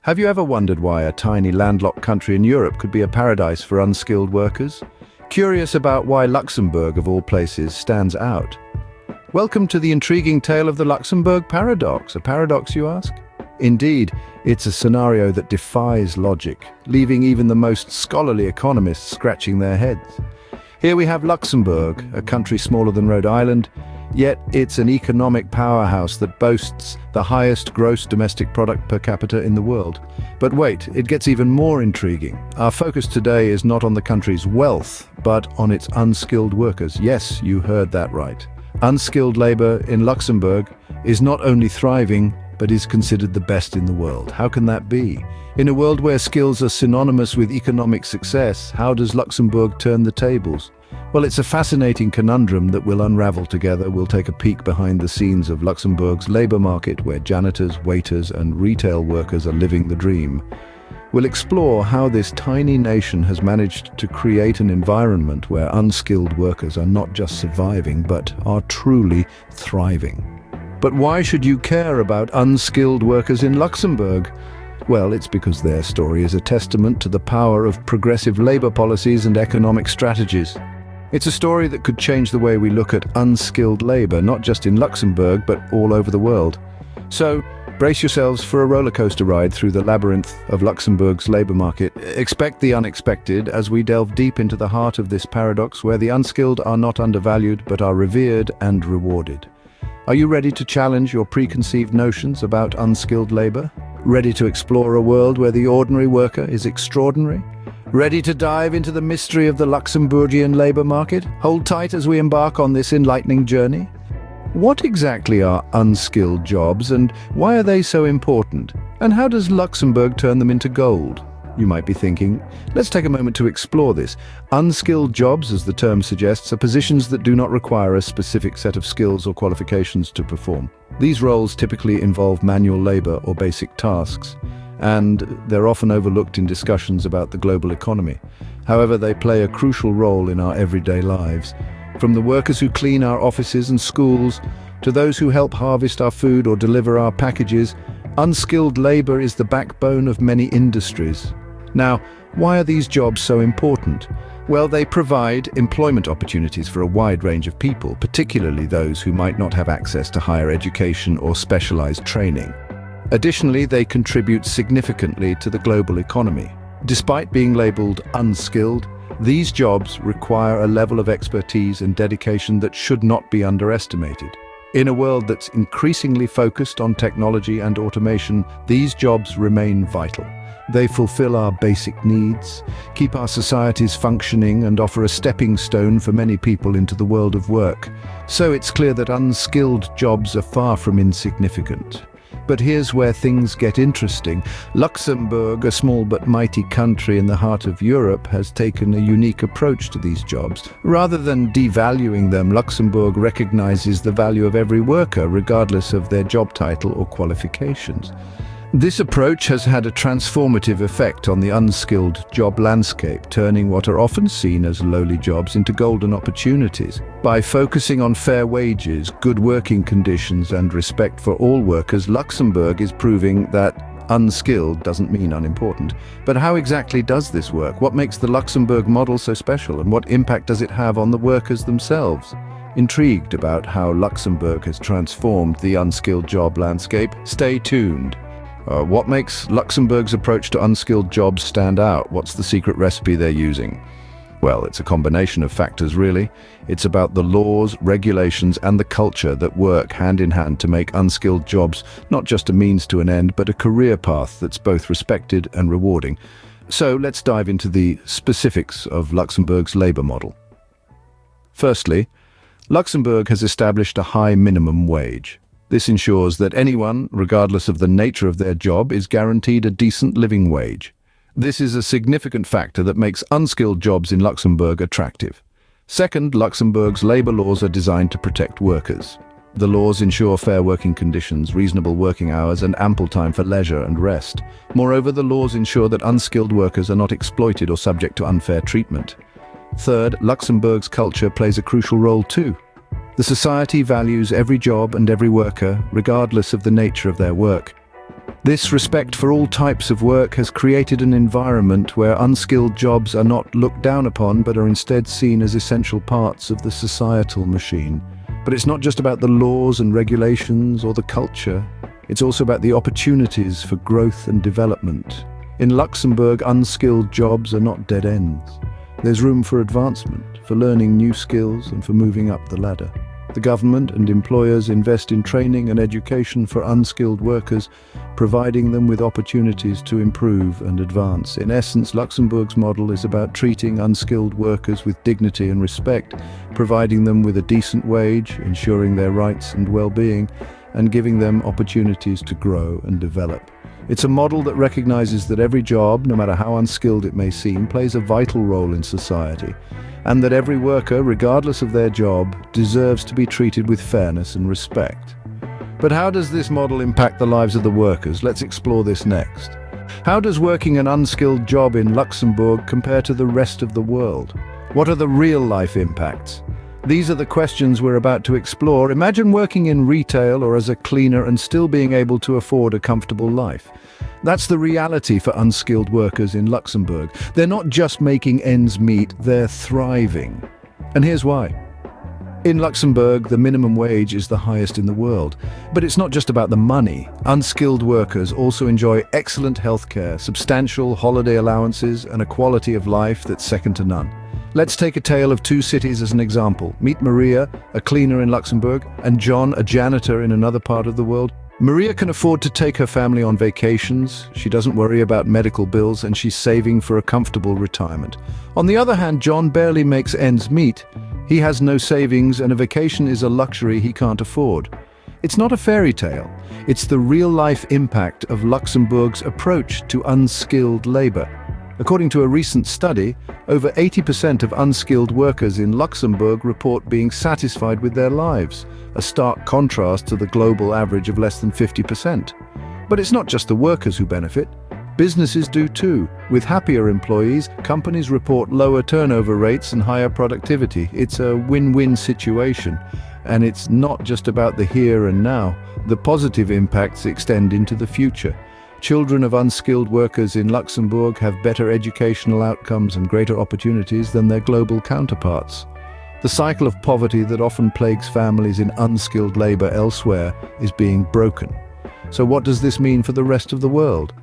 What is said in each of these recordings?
Have you ever wondered why a tiny landlocked country in Europe could be a paradise for unskilled workers? Curious about why Luxembourg, of all places, stands out? Welcome to the intriguing tale of the Luxembourg paradox. A paradox, you ask? Indeed, it's a scenario that defies logic, leaving even the most scholarly economists scratching their heads. Here we have Luxembourg, a country smaller than Rhode Island, yet it's an economic powerhouse that boasts the highest gross domestic product per capita in the world. But wait, it gets even more intriguing. Our focus today is not on the country's wealth, but on its unskilled workers. Yes, you heard that right. Unskilled labor in Luxembourg is not only thriving, but is considered the best in the world. How can that be? In a world where skills are synonymous with economic success, how does Luxembourg turn the tables? Well, it's a fascinating conundrum that we'll unravel together. We'll take a peek behind the scenes of Luxembourg's labor market, where janitors, waiters, and retail workers are living the dream. We'll explore how this tiny nation has managed to create an environment where unskilled workers are not just surviving, but are truly thriving. But why should you care about unskilled workers in Luxembourg? Well, it's because their story is a testament to the power of progressive labor policies and economic strategies. It's a story that could change the way we look at unskilled labor, not just in Luxembourg, but all over the world. So, brace yourselves for a roller coaster ride through the labyrinth of Luxembourg's labor market. Expect the unexpected as we delve deep into the heart of this paradox where the unskilled are not undervalued, but are revered and rewarded. Are you ready to challenge your preconceived notions about unskilled labor? Ready to explore a world where the ordinary worker is extraordinary? Ready to dive into the mystery of the Luxembourgian labor market? Hold tight as we embark on this enlightening journey. What exactly are unskilled jobs, and why are they so important? And how does Luxembourg turn them into gold? You might be thinking, let's take a moment to explore this. Unskilled jobs, as the term suggests, are positions that do not require a specific set of skills or qualifications to perform. These roles typically involve manual labor or basic tasks, and they're often overlooked in discussions about the global economy. However, they play a crucial role in our everyday lives. From the workers who clean our offices and schools, to those who help harvest our food or deliver our packages, unskilled labor is the backbone of many industries. Now, why are these jobs so important? Well, they provide employment opportunities for a wide range of people, particularly those who might not have access to higher education or specialized training. Additionally, they contribute significantly to the global economy. Despite being labeled unskilled, these jobs require a level of expertise and dedication that should not be underestimated. In a world that's increasingly focused on technology and automation, these jobs remain vital. They fulfill our basic needs, keep our societies functioning, and offer a stepping stone for many people into the world of work. So it's clear that unskilled jobs are far from insignificant. But here's where things get interesting. Luxembourg, a small but mighty country in the heart of Europe, has taken a unique approach to these jobs. Rather than devaluing them, Luxembourg recognizes the value of every worker, regardless of their job title or qualifications. This approach has had a transformative effect on the unskilled job landscape, turning what are often seen as lowly jobs into golden opportunities. By focusing on fair wages, good working conditions, and respect for all workers, Luxembourg is proving that unskilled doesn't mean unimportant. But how exactly does this work? What makes the Luxembourg model so special, and what impact does it have on the workers themselves? Intrigued about how Luxembourg has transformed the unskilled job landscape? Stay tuned. What makes Luxembourg's approach to unskilled jobs stand out? What's the secret recipe they're using? Well, it's a combination of factors, really. It's about the laws, regulations, and the culture that work hand in hand to make unskilled jobs not just a means to an end, but a career path that's both respected and rewarding. So let's dive into the specifics of Luxembourg's labor model. Firstly, Luxembourg has established a high minimum wage. This ensures that anyone, regardless of the nature of their job, is guaranteed a decent living wage. This is a significant factor that makes unskilled jobs in Luxembourg attractive. Second, Luxembourg's labor laws are designed to protect workers. The laws ensure fair working conditions, reasonable working hours, and ample time for leisure and rest. Moreover, the laws ensure that unskilled workers are not exploited or subject to unfair treatment. Third, Luxembourg's culture plays a crucial role too. The society values every job and every worker, regardless of the nature of their work. This respect for all types of work has created an environment where unskilled jobs are not looked down upon but are instead seen as essential parts of the societal machine. But it's not just about the laws and regulations or the culture. It's also about the opportunities for growth and development. In Luxembourg, unskilled jobs are not dead ends. There's room for advancement, for learning new skills and for moving up the ladder. The government and employers invest in training and education for unskilled workers, providing them with opportunities to improve and advance. In essence, Luxembourg's model is about treating unskilled workers with dignity and respect, providing them with a decent wage, ensuring their rights and well-being, and giving them opportunities to grow and develop. It's a model that recognizes that every job, no matter how unskilled it may seem, plays a vital role in society, and that every worker, regardless of their job, deserves to be treated with fairness and respect. But how does this model impact the lives of the workers? Let's explore this next. How does working an unskilled job in Luxembourg compare to the rest of the world? What are the real-life impacts? These are the questions we're about to explore. Imagine working in retail or as a cleaner and still being able to afford a comfortable life. That's the reality for unskilled workers in Luxembourg. They're not just making ends meet, they're thriving. And here's why. In Luxembourg, the minimum wage is the highest in the world. But it's not just about the money. Unskilled workers also enjoy excellent healthcare, substantial holiday allowances, and a quality of life that's second to none. Let's take a tale of two cities as an example. Meet Maria, a cleaner in Luxembourg, and John, a janitor in another part of the world. Maria can afford to take her family on vacations, she doesn't worry about medical bills, and she's saving for a comfortable retirement. On the other hand, John barely makes ends meet. He has no savings, and a vacation is a luxury he can't afford. It's not a fairy tale. It's the real-life impact of Luxembourg's approach to unskilled labor. According to a recent study, over 80% of unskilled workers in Luxembourg report being satisfied with their lives, a stark contrast to the global average of less than 50%. But it's not just the workers who benefit. Businesses do too. With happier employees, companies report lower turnover rates and higher productivity. It's a win-win situation. And it's not just about the here and now. The positive impacts extend into the future. Children of unskilled workers in Luxembourg have better educational outcomes and greater opportunities than their global counterparts. The cycle of poverty that often plagues families in unskilled labor elsewhere is being broken. So what does this mean for the rest of the world?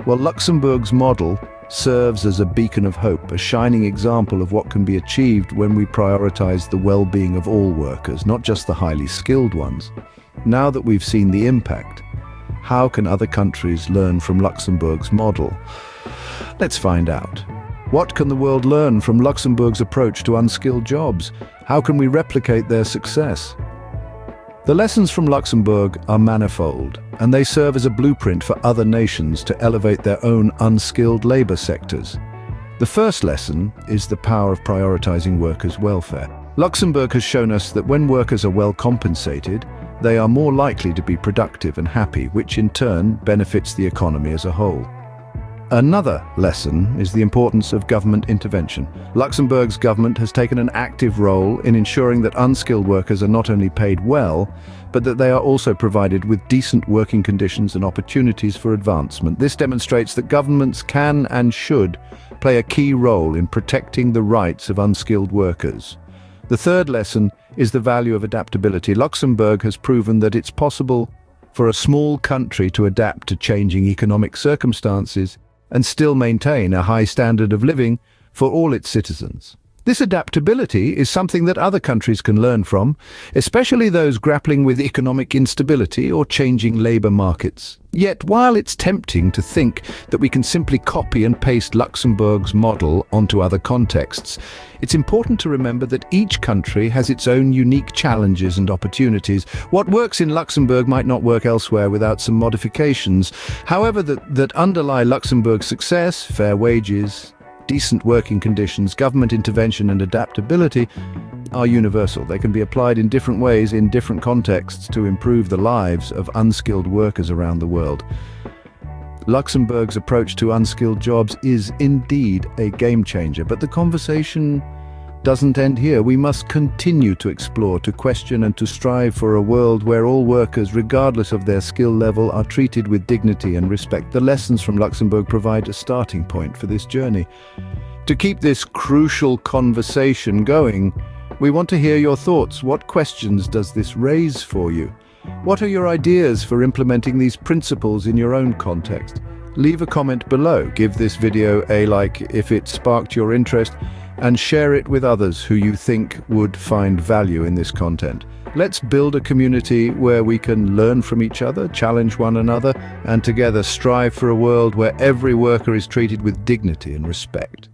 Well, Luxembourg's model serves as a beacon of hope, a shining example of what can be achieved when we prioritize the well-being of all workers, not just the highly skilled ones. Now that we've seen the impact, how can other countries learn from Luxembourg's model? Let's find out. What can the world learn from Luxembourg's approach to unskilled jobs? How can we replicate their success? The lessons from Luxembourg are manifold, and they serve as a blueprint for other nations to elevate their own unskilled labor sectors. The first lesson is the power of prioritizing workers' welfare. Luxembourg has shown us that when workers are well compensated, they are more likely to be productive and happy, which in turn benefits the economy as a whole. Another lesson is the importance of government intervention. Luxembourg's government has taken an active role in ensuring that unskilled workers are not only paid well, but that they are also provided with decent working conditions and opportunities for advancement. This demonstrates that governments can and should play a key role in protecting the rights of unskilled workers. The third lesson is the value of adaptability. Luxembourg has proven that it's possible for a small country to adapt to changing economic circumstances and still maintain a high standard of living for all its citizens. This adaptability is something that other countries can learn from, especially those grappling with economic instability or changing labor markets. Yet, while it's tempting to think that we can simply copy and paste Luxembourg's model onto other contexts, it's important to remember that each country has its own unique challenges and opportunities. What works in Luxembourg might not work elsewhere without some modifications. However, that underlie Luxembourg's success, fair wages, decent working conditions, government intervention and adaptability are universal. They can be applied in different ways in different contexts to improve the lives of unskilled workers around the world. Luxembourg's approach to unskilled jobs is indeed a game changer, but the conversation doesn't end here. We must continue to explore, to question and to strive for a world where all workers, regardless of their skill level, are treated with dignity and respect. The lessons from Luxembourg provide a starting point for this journey. To keep this crucial conversation going, we want to hear your thoughts. What questions does this raise for you? What are your ideas for implementing these principles in your own context? Leave a comment below, give this video a like if it sparked your interest, and share it with others who you think would find value in this content. Let's build a community where we can learn from each other, challenge one another, and together strive for a world where every worker is treated with dignity and respect.